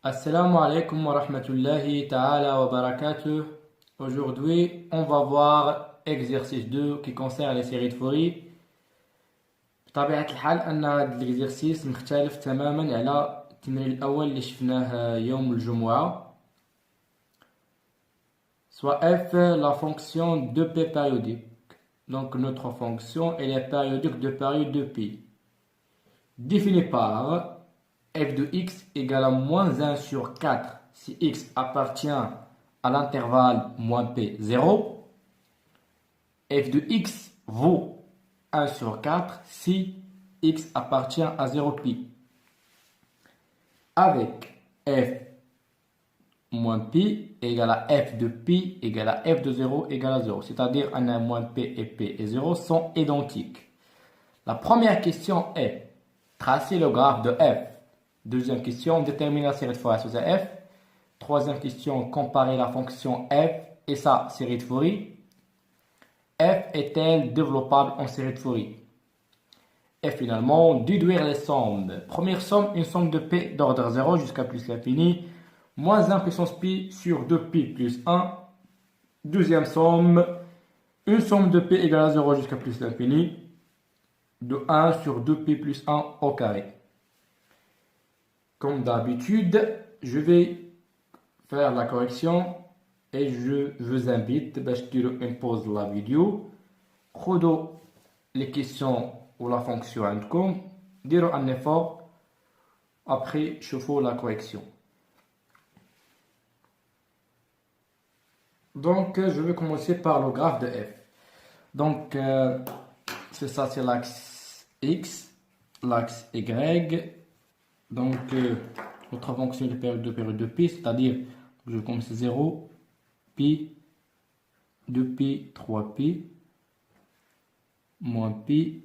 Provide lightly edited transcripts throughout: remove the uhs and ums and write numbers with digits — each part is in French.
Assalamu alaikum wa rahmatullahi ta'ala wa barakatuh. Aujourd'hui, on va voir exercice 2 qui concerne les séries de Fourier. بطبيعة الحال أن هذا الإكزرسيس مختلف تماما على التمرين الأول اللي شفناه يوم الجمعة. Soit f la fonction de p périodique. Donc notre fonction elle est périodique de période de pi. Définie par f de x égale à moins 1 sur 4 si x appartient à l'intervalle moins p 0. F de x vaut 1 sur 4 si x appartient à 0 pi. Avec f moins pi égale à f de pi égale à f de 0 égale à 0. C'est-à-dire que moins p et p et 0 sont identiques. La première question est tracer le graphe de f. Deuxième question, déterminer la série de Fourier sous f. Troisième question, comparer la fonction f et sa série de Fourier. F est-elle développable en série de Fourier? Et finalement, déduire les sommes. Première somme, une somme de p d'ordre 0 jusqu'à plus l'infini, moins 1 puissance pi sur 2pi plus 1. Deuxième somme, une somme de p égale à 0 jusqu'à plus l'infini, de 1 sur 2pi plus 1 au carré. Comme d'habitude, je vais faire la correction et je vous invite à faire une pause de la vidéo. Prenez les questions ou la fonction عندكم, dire un effort, après je fais la correction. Donc je vais commencer par le graphe de f. Donc c'est ça, c'est l'axe x, l'axe y. Donc, notre fonction de période de pi, c'est-à-dire, je commence 0, pi, 2pi, 3pi, moins pi,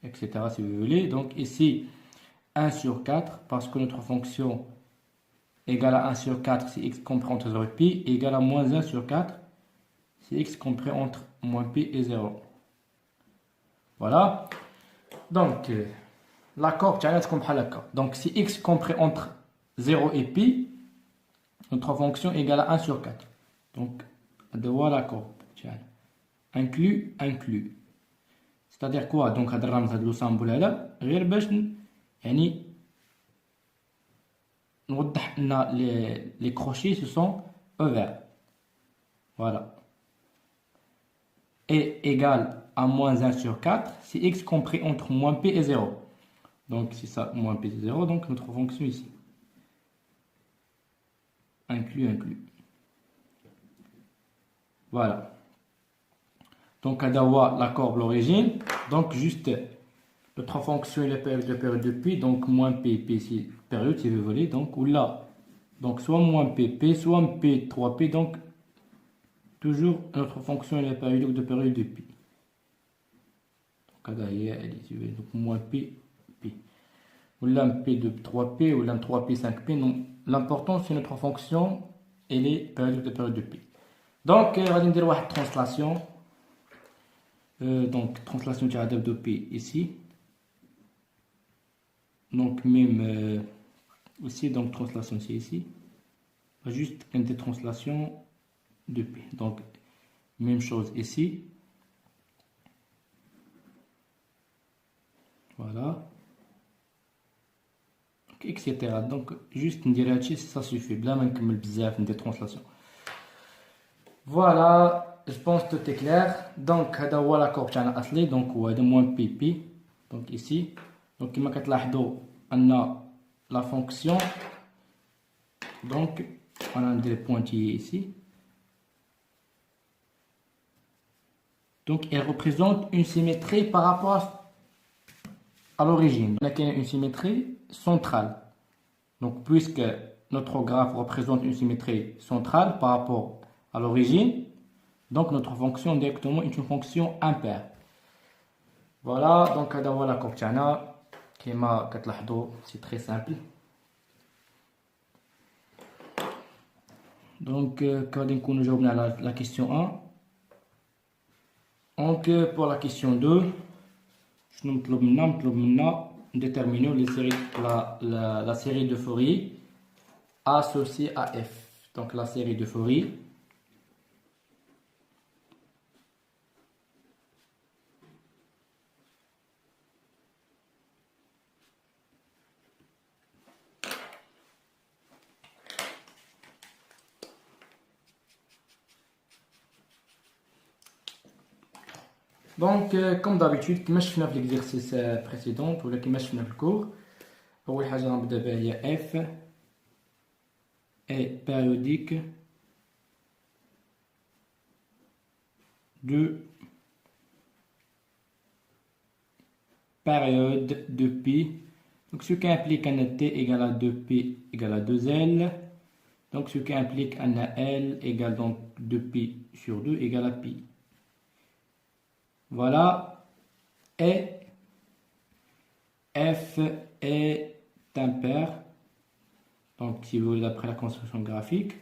etc. si vous voulez. Donc, ici, 1 sur 4, parce que notre fonction égale à 1 sur 4 si x comprend entre 0 et pi, égale à moins 1 sur 4 si x comprend entre moins pi et 0. Voilà. Donc, l'accord, donc si x compris entre 0 et pi, notre fonction égale à 1 sur 4. Donc, voilà l'accord. Inclus, inclus. C'est-à-dire quoi? Donc, هذا الرمز هذا السامبل هذا غير باش يعني نوضح ان les crochets se sont ouverts. Voilà. Et égale à moins 1 sur 4 si x compris entre moins p et 0. Donc c'est ça, moins p et 0, donc notre fonction ici. Inclus, inclus. Voilà. Donc à d'avoir la courbe l'origine. Donc juste notre fonction est la période de pi, donc moins p, p ici, période si vous voulez. Donc ou là, donc soit moins p, p, soit p, 3p, donc toujours notre fonction est la période de pi. Donc moins p, p. Ou là p de 3p, ou là 3p, 5p. Non, l'important c'est notre fonction et les périodes de pi. Donc, on va dire une translation. Donc, translation de pi ici. Donc, même aussi, donc translation c'est ici. Juste une des translations de pi. Donc, même chose ici. Voilà. Etc. Donc, juste une direction, ça suffit. Bien, comme le bizarre des translations. Voilà, je pense que tout est clair. Donc, هذا هو l'accord تاعنا الأصلي. Donc, هذا moins pp. Donc, ici. Donc, كما كتلاحظوا أن la fonction. Donc, on a des pointillés ici. Donc, elle représente une symétrie par rapport à l'origine. On a une symétrie centrale. Donc, puisque notre graphe représente une symétrie centrale par rapport à l'origine, donc notre fonction directement est une fonction impaire. Voilà, donc هذا la courbe تاعنا كما كتلاحظوا c'est très simple. Donc غادي نكونوا جاوبنا على la question 1. Donc pour la question 2 شنو مطلوب منا déterminons la série de Fourier associée à f. Donc la série de Fourier donc comme d'habitude كما شفنا في l'exercice précédent ولا كما شفنا في الكور أول حاجة غنبدا بها هي f est périodique de période de pi. Donc ce qui implique un t égale à 2pi égale à 2l. Donc ce qui implique un l égale donc 2pi sur 2 égale à pi. Voilà. Et f est impair. Donc si vous voulez d'après la construction graphique.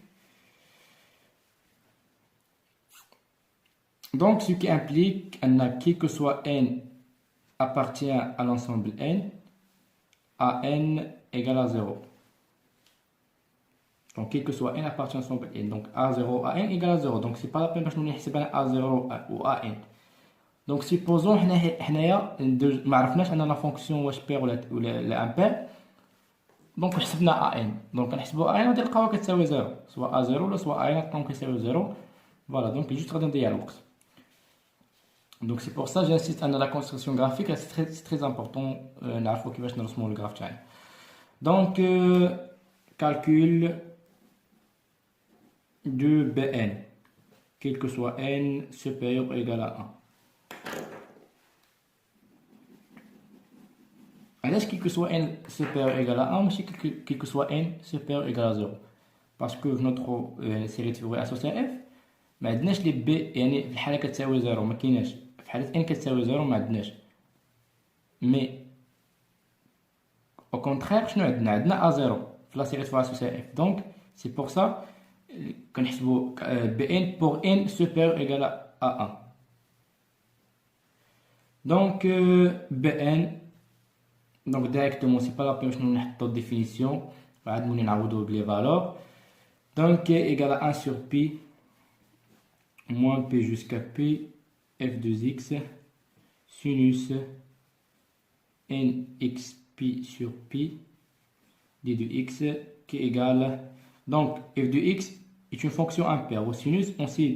Donc ce qui implique qui que soit n appartient à l'ensemble n, à n égale à 0. Donc qui que soit n appartient à l'ensemble n. Donc a0 à n égale à 0. Donc c'est pas la peine de nous نحسب a0 ou a n. Donc supposons حنايا ما عرفناش ان لا فونكسيون واش بير ولا امبير. دونك حسبنا a n. دونك نحسبوا a n غادي نلقاوها كتساوي 0 سواء a0 ولا سواء a n غتلقاهم كيساوي 0. فوالا دونك جوست غادي نضيع الوقت. Donc c'est pour ça que j'insiste à la construction graphique, c'est très important نعرفوا كيفاش نرسموا الجراف تاعنا. Donc calcul de Bn quel que soit n supérieur ou égal à 1. علاش كي que soit n supérieur ou égal à 1 ماشي كي que soit n supérieur ou égal à 0 parce que في notre série de Fourier associée à f ما عندناش لي b يعني في الحاله كتساوي 0 ما كايناش في حاله n كتساوي 0 ما عندناش مي au contraire شنو عندنا a0 في لا série de Fourier associée à f donc c'est pour ça كنحسبوا bn pour n supérieur ou égal à 1 donc bn donc directement c'est pas la peine de نحطوا définition بعد ملي نعوضوا بلي valeurs donc égal à 1 sur pi moins p jusqu'à p f de x sinus nx pi sur pi d de x qui est égal donc f de x est une fonction impaire. Au sinus on sait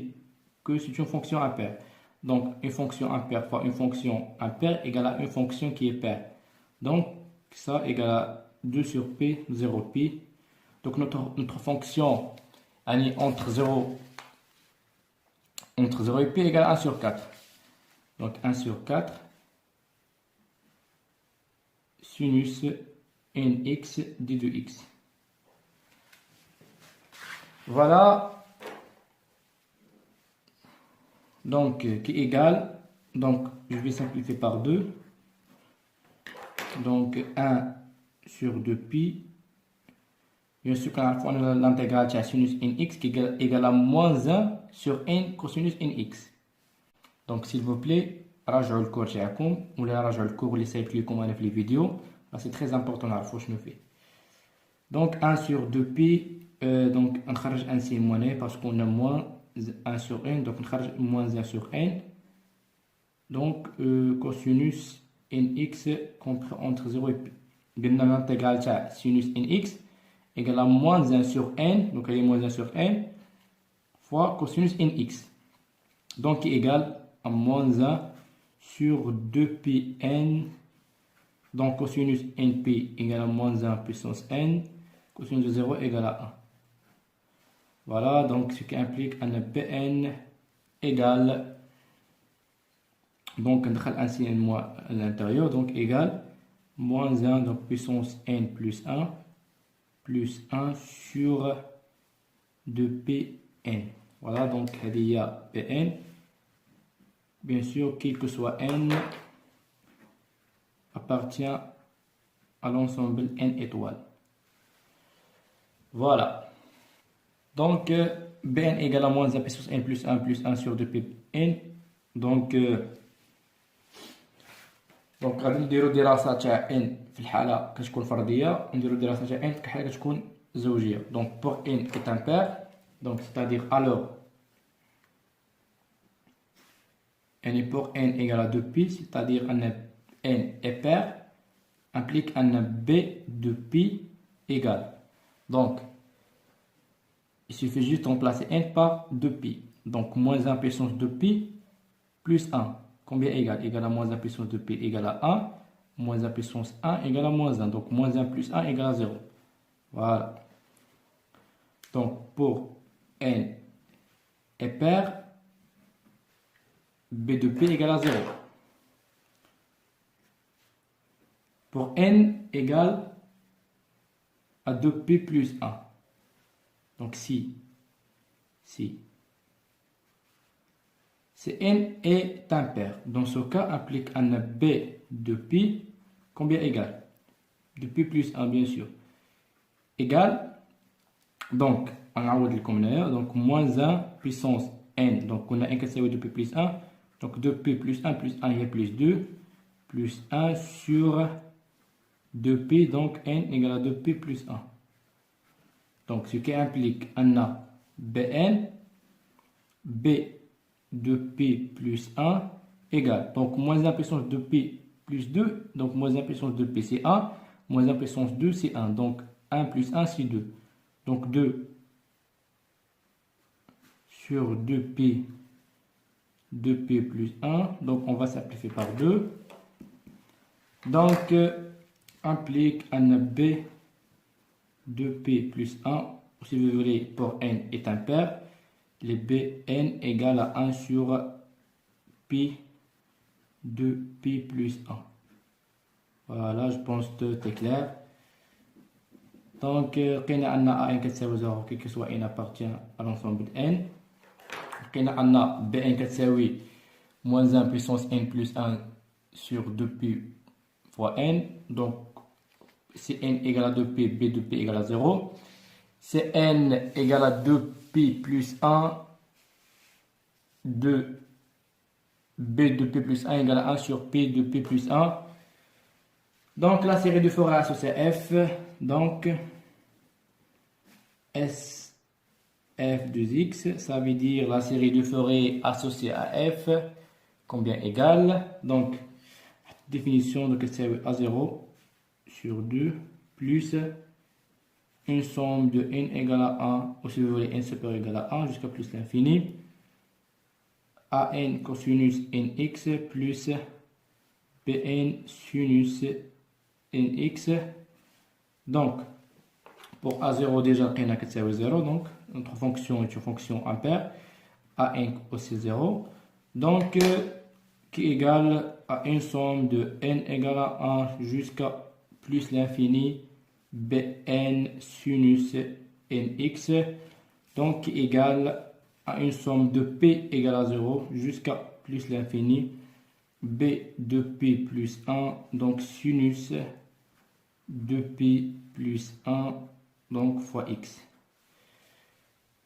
que c'est une fonction impaire, donc une fonction impaire fois une fonction impaire égale à une fonction qui est paire. Donc ça égale à 2 sur p 0 pi. Donc notre fonction entre 0 et p égale à 1 sur 4. Donc 1 sur 4 sinus nx d de x. Voilà. Donc qui égale, donc je vais simplifier par 2. Donc 1 sur 2 pi. Bien sûr, quand on a l'intégrale de sinus nx qui est égal à moins 1 sur n cosinus nx. Donc s'il vous plaît, راجعوا الكور تاعكم ولا راجعوا الكور اللي سايبت لكم انا في لي فيديو. C'est très important نعرفوا شنو فيه. Donc 1 sur 2 pi, donc نخرج un signe moins parce qu'on a moins 1 sur n, donc نخرج moins 1 sur n. Donc cosinus nx compris entre 0 et pi. قلنا l'intégrale تاع sinus nx égale à moins 1 sur n, donc elle est moins 1 sur n, fois cosinus nx. Donc qui égale à moins 1 sur 2pi n. Donc cosinus np égale à moins 1 puissance n, cosinus de 0 égale à 1. Voilà, donc ce qui implique un Bn égale, donc on a un signe moins à l'intérieur, donc égale moins 1, donc puissance n plus 1 sur 2pn. Voilà, donc il y a Pn. Bien sûr, quel que soit n appartient à l'ensemble n étoiles. Voilà. Donc, Bn égale à moins 1 puissance n plus 1 sur 2pn. Donc, دونك غادي نديرو دراسة تاع ان في الحالة كتكون فردية، ونديرو دراسة تاع ان في الحالة كتكون زوجية. دونك pour n est impair, donc c'est-à-dire alors n pour n égale à 2π, c'est-à-dire ان n est pair, implique un b de π égale. Donc il suffit juste de remplacer n par 2π. Donc moins 1 puissance de π plus 1. Combien égale? Égale à moins 1 puissance de π égale à 1. Moins 1 puissance 1 égale à moins 1. Donc moins 1 plus 1 égale à 0. Voilà. Donc pour n est pair, b de p égale à 0. Pour n égale à 2p plus 1. Donc si n est impair, dans ce cas implique un b de π, combien égale? De π plus 1 bien sûr, égale, donc on a donc moins 1 puissance n, donc on a n qui est de p plus 1, donc 2p plus 1 plus 1 il y a plus 2, plus 1 sur 2p, donc n égale à 2p plus 1. Donc ce qui implique un bn, b de p plus 1 égale, donc moins 1 puissance de p plus 2, donc moins 1 puissance de p c'est 1, moins 1 puissance 2 c'est 1, donc 1 plus 1 c'est 2. Donc 2 sur 2p plus 1, donc on va simplifier par 2. Donc implique un b de p plus 1, si vous voulez pour n est impair, les bn égale à 1 sur p de p plus 1. Voilà, je pense que c'est clair. Donc, on a n qui 0, quel que soit n appartient à l'ensemble de n. On a bn qui moins 1 puissance n plus 1 sur 2p fois n. Donc, si n égale à 2p, b de p égale à 0. Si n égale à 2p plus 1, 2 b de p plus 1 égale à 1 sur p de p plus 1. Donc la série de Fourier associée à f, donc S f de x, ça veut dire la série de Fourier associée à f, combien égale, donc définition de c'est à 0 sur 2 plus une somme de n égale à 1, ou si vous voulez n supérieur égal à 1 jusqu'à plus l'infini, a n cosinus nx plus bn sinus nx. Donc pour a0 déjà n a 0, donc notre fonction est une fonction impair, a1 aussi 0, donc qui égale à une somme de n égale à 1 jusqu'à plus l'infini bn sinus nx, donc qui égale à une somme de p égale à 0 jusqu'à plus l'infini b de p plus 1, donc sinus de p plus 1, donc fois x.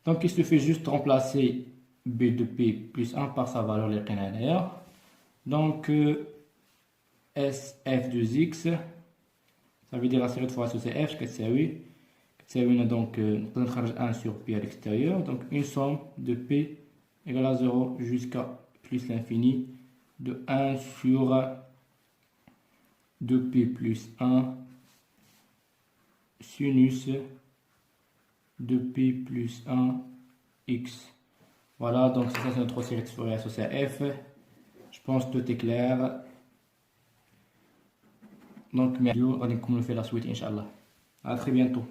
Donc il suffit juste de remplacer b de p plus 1 par sa valeur linéaire. Donc sf de x, ça veut dire la série de fois associée f, on a donc 1 sur p à l'extérieur, donc une somme de p égale à 0 jusqu'à plus l'infini de 1 sur 2p plus 1 sinus de p plus 1 x. Voilà, donc ça c'est notre série de Fourier associée à f. Je pense que tout est clair. Donc, merci. On va faire la suite, Inch'Allah. À très bientôt.